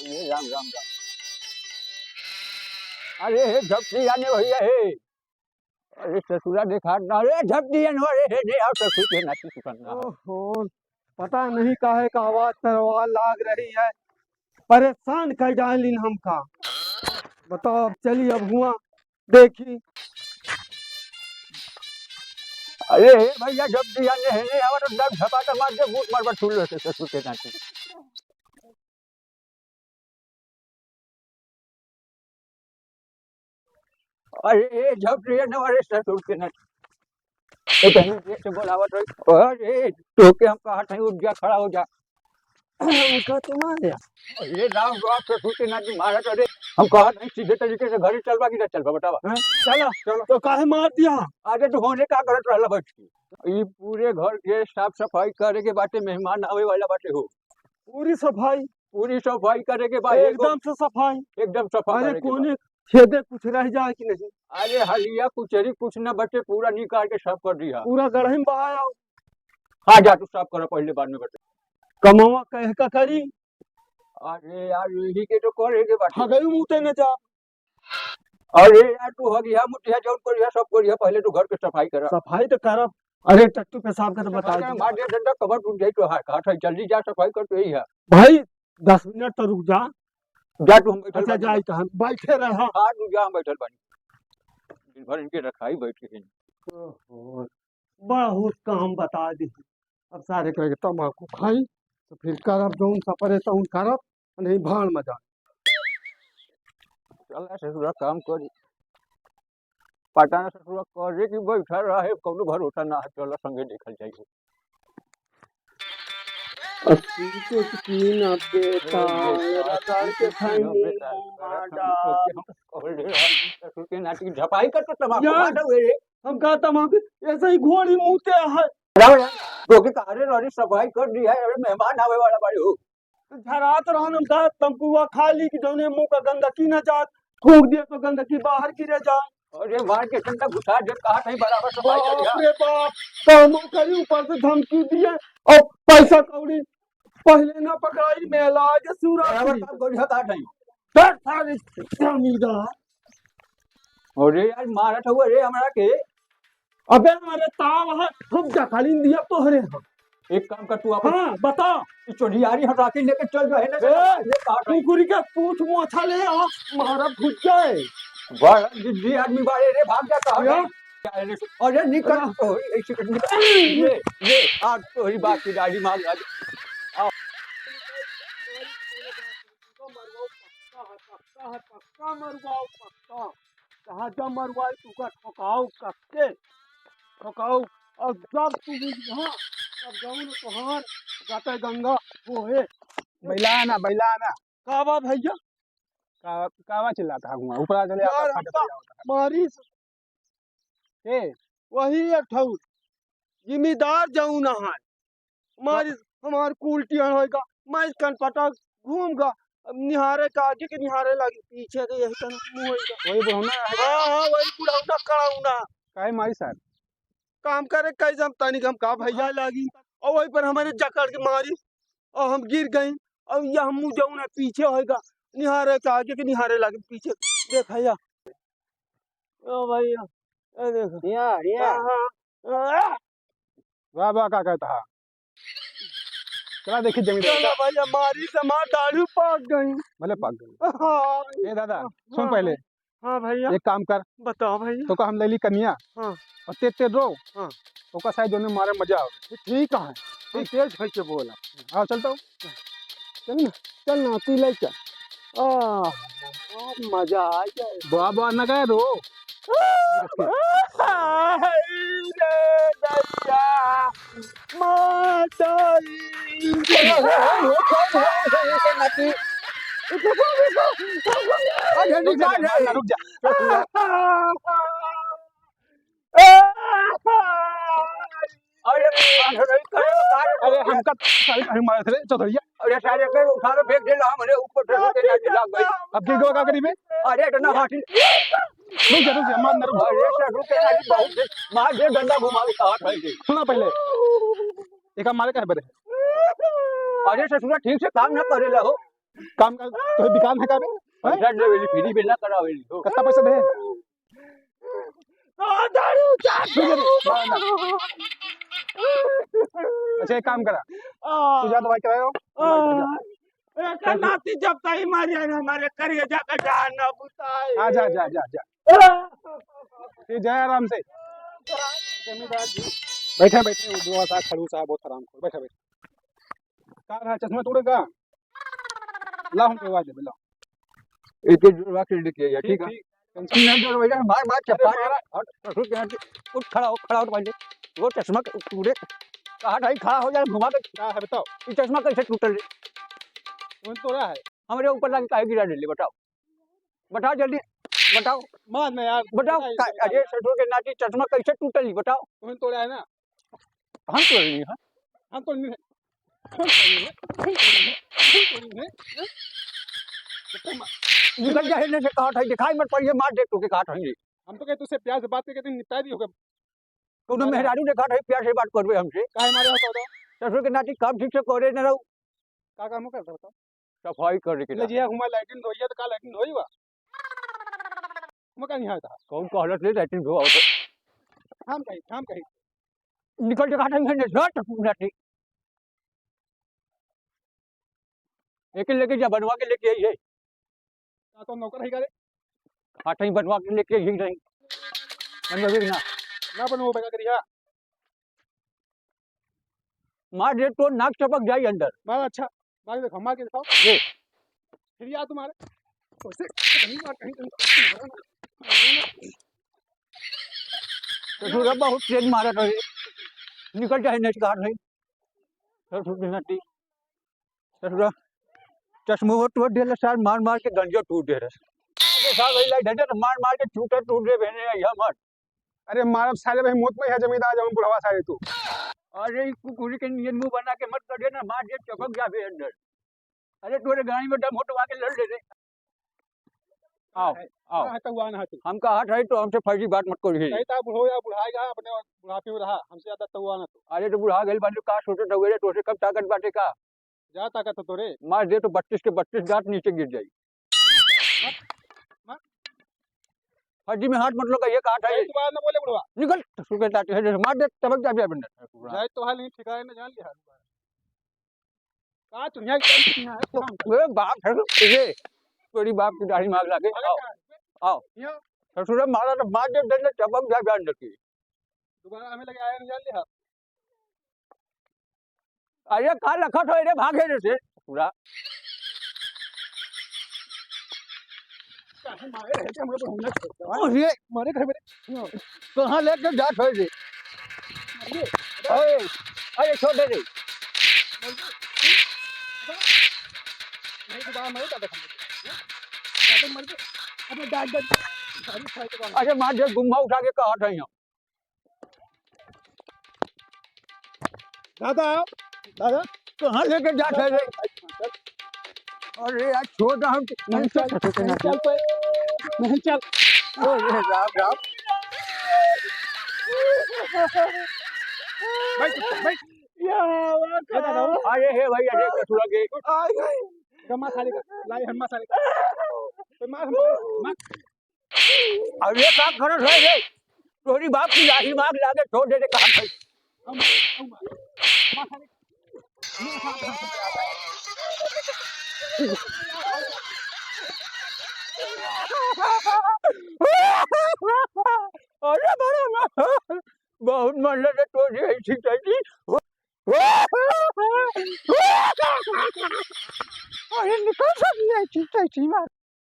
ये राम राम राम। अरे हे झपटी आने भैया हे। अरे ससुरा देखा ना, अरे झपटी आने अरे हे नहीं आओ ससुर के नाती सुकन्ना। ओहो, पता नहीं काहे का आवाज तरवा लाग रही है। परेशान कर डालिन हमका। बताओ अब चली अब हुआ देखी। अरे हे भैया झपटी आने है नहीं आओ तो दम झपाटा मार के बूट मार छूल लो ससुर के नाती। अरे हे झपटी आने अरे ससुर के नाती। ए तनी देर से बोलावत रही। अरे तो के हम कहा था उठ जा खड़ा हो जा। उनका तुम्हारे ये राम राम ससुर के नाती मारा तो रे। हम कहा नहीं सीधे तरीके से घर चलवा की चलवा बतावा। चलो चलो तो काहे मार दिया। आगे तो होने का करत रहला बैठ के। ये पूरे घर के साफ सफाई करे के बाटे, मेहमान आवे वाला बाटे हो। पूरी सफाई पूरी सफाई करे के बाद एकदम से सफाई। एकदम सफा अरे करे के कोने छेदे कुछ रह जाए कि नहीं। बाद। अरे हलिया कुचरी कुछ न बचे, पूरा निकाल के साफ कर दिया। पूरा गढ़े में बहाया। हाँ जा तू साफ कर पहले बाद में बटे। कमावा कह का करी। अरे यार यही के तो करे के बाटे। हगई मुते न जा। अरे यार तू हगिया मुठिया जौन करिया सब करिया, पहले तू घर के सफाई कर। सफाई तो करब। अरे टट्टू पेशाब का तो बता दो। मार दिया डंडा कबर टूट जाई तो हाथ हाथ जल्दी जा सफाई कर तो यही है। भाई 10 मिनट तो रुक जा। जा तू हम बैठल अच्छा बानी। जाई तो हम बैठे रहा। हाँ तू जा हम बैठल बानी। दिन भर इनके रखाई बैठ के हैं। ओहो, बहुत काम बता दी। अब सारे कहे तम्बाकू खाई तो फिर करब जौन सफरे तौन करब नहीं भाड़ मजा। चल ससुरा काम करी पटाना ससुरा करे कि बैठा रहे कौनो भरोसा ना है। चल संगे देखल जाई। ससुर के नाटी झपाई कर तो तमाकू यार। मार दे रे। हम कहा तम्बाकू ऐसे ही घोड़ी मुँहते है। तो के कारे वाली सफाई कर दी है। अरे मेहमान आवे वाला बाड़ी हो। झरात रहन हम कहा तंबुआ खा ली कि जौने मुंह का गंदगी न जात। थूक दिया तो गंदगी बाहर गिरे जाए। अरे मार के ठंडा घुसा जब कहा नहीं बराबर सफाई कर बाप दिया। रे बाप, कामों करी ऊपर से धमकी दिए और पैसा कौड़ी पहले ना पकड़ाई मेला आज सूरा बराबर काम कर दिया कहा नहीं। सारे जमींदार। अरे यार मारा था रे हमरा के। अबे हमारे ताव है ठुक जा खाली दिया तोहरे हम। एक काम कर तू अपन हाँ बता। चोरियारी हटा के लेके चल जो है ना। कुकुरी का पूछ मोछा ले आ मारा घुस जाए। बड़ा जिद्दी आदमी बाड़े रे, भाग जा कहा क्या? नहीं। अरे निकल तो ऐसे कर निकल। ये आज तो ही बात की दाढ़ी मांग आज। पक्का मरवाओ पक्का। कहा जब मरवाई तू का ठोकाओ कक्के ठोकाओ। और जब तू हाँ तब जाऊँ ना तोहार जाता गंगा वो है। बैलाना बैलाना कावा भैया कावा चिल्लाता हुआ ऊपर चले यार आता हमका मारी ए वही एक ठौर जिम्मेदार जाऊँ ना है मारी हमार कुलटियन होएगा। मैं कन पटक घूमगा निहारे का आगे के निहारे लगी पीछे के यही कन मुंह होएगा। वही बुढ़ौना हाँ वही बुढ़ाउना कड़ाउना काहे मारी सर काम करे कैसे हम तनिक हम का भैया लागी और वही पर हमारे जकड़ के मारी और हम गिर गई और यह हम मुँह जाऊँ ना पीछे होएगा निहारे का आगे के निहारे लगे पीछे देख भैया। ओ भैया ये देखो यार वाह वाह का कहता है चला देखी जमीन चलो भैया मारी से मार दाढ़ी पाक गई। भले पाक गई। हाँ ए दादा सुन पहले हाँ भैया एक काम कर बताओ भैया। तो का हम लैली कन्या हाँ और तेज रो हाँ तो का शायद दोनों मारे मजा आवे। ठीक है तू तेज कैसे बोला। आओ चलता हूँ चल ना तू ले चल मजा आ जाए। बुआ बुआ न गए रो रुक जा अरे हमका सारी कहीं मारे थे चौधरिया अरे सारे के उठा के फेंक देला हमरे ऊपर से होके ना लग गई। अब गिर गया का करीब अरे इतना हाथी रुक जा मार न रुक अरे से रुके ना बहुत मार दे डंडा घुमावे का हाथ भाई। सुना पहले एक मारे का है बरे अरे ससुरा ठीक से काम ना करेला हो। काम कर तो दुकान है का बे पैसा दे वेली फ्री बिल ना करावेली हो कितना पैसा दे दारू अच्छा एक काम करा तू जा दवाई कराओ नाती जब तक मारे हमारे करिए जाकर जाना बुताई आ जा जा जा जा ये जाए आराम से जमींदार जी बैठे बैठे दुआ सा खड़ूस है बहुत आराम कर बैठे बैठे का रहा चश्मा तोड़ेगा ला हम के दे ला एक एक जुड़वा के लेके आइए ठीक है टेंशन ना डर वजह मार मार चपका हट ससुर के यहाँ उठ खड़ा हो पहले वो चश्मा पूरे कहा ढाई खड़ा हो जाए घुमा के क्या है बताओ ये चश्मा कैसे टूटल रे कौन तोड़ा है हमारे ऊपर लाके काहे गिरा ले बताओ बताओ जल्दी बताओ मार ना यार बताओ अजय ससुर के नाती चश्मा कैसे टूटल ही बताओ कौन तोड़ा है ना हम तो नहीं है हम तो नहीं निकल जाए ने से कहा था दिखाई मत पड़िए मार दे तो के कहा था हम तो कहते उससे प्यार से बात करके निपटा दी होगा कोनो मेहरारू ने कहा था प्यार से बात करबे हमसे काहे मारे होता तो ससुर के नाती काम ठीक से करे न रहू का काम करता बताओ सफाई करे के ले जिया घुमा लाइटिंग धोइया तो का लाइटिंग धोईवा मका नहीं आता कौन कहलत ले लैट्रिन धोआ तो हम कहीं निकल के कहा था ने झट नाती एक लेके जा बनवा के लेके आई है तो नौकर है करे हाथ ही बनवा के लेके ही नहीं बनवा ना ना बनवो बेगा करिया मार दे तो नाक चपक जाए अंदर मार अच्छा मार देखो मार के दिखाओ ये फिर या तुम्हारे ओसे कहीं मार कहीं ससुर बहुत तेज मारा रहे निकल जाए नेट कार नहीं ससुर के नाती ससुर चश्मो टूट दे सार मार मार के गंजो टूट दे रहे साल वही लाई ढंडे मार के टूट दे बहने या मत अरे मारब साले भाई मौत में है जमींदार जब बुढ़वा साले तू अरे कुकुरी के नियन मुंह बना के मत कर देना मार दे चपक जाबे अंदर अरे तोरे गाड़ी में दम होटवा के लड़ दे रे आओ आओ है तो हुआ ना तू हम कहा था तो हमसे फर्जी बात मत करिए नहीं ता बुढ़ो या बुढ़ाएगा अपने बुढ़ापे में रहा हमसे ज्यादा तो हुआ ना तू अरे तो बुढ़ा गए बाजू का सोचे तो तो से कब ताकत बाटे का जा ताकत तो तोरे मार दे तो 32 के 32 दांत नीचे गिर जाई फर्जी में हाथ मतलब ये कहा था तू बात ना बोले बुढ़वा निकल सुके ताते है मार दे तबक जाबे अंदर जाए तो हाल नहीं ठिकाने ना जान लिया का दुनिया की है ओए बाप है ये तोरी बाप की दाढ़ी मांग लागे आओ आओ ससुर मारा तो मार दे देने चपक जाबे अंदर की दोबारा हमें लगे आया नहीं जान लिया अरे का रखा तो रे भागे रे से पूरा अरे मारे घर में कहां लेके जा छोड़ दे अरे अरे छोड़ दे रे नहीं दोबारा मारे ता देखो मर गए अबे डाल दे सारी खाई के अरे मार दे गुम्मा उठा के कहा था यहाँ दादा दादा कहां लेके जा छोड़ रे अरे यार छोड़ दे हम नहीं चल नहीं चल अरे राम राम बैठ दादा अरे हे भाई अरे कसुरा के आ गए गमा साले का लाई हम्मा साले का तो मार अरे का कर रहे रे तोरी बाप की लाठी मांग लागे छोड़ दे रे कहां गई अरे बड़ा बहुत मन लगे तो ऐसी कैसी अरे निकल सकती है ऐसी कैसी बात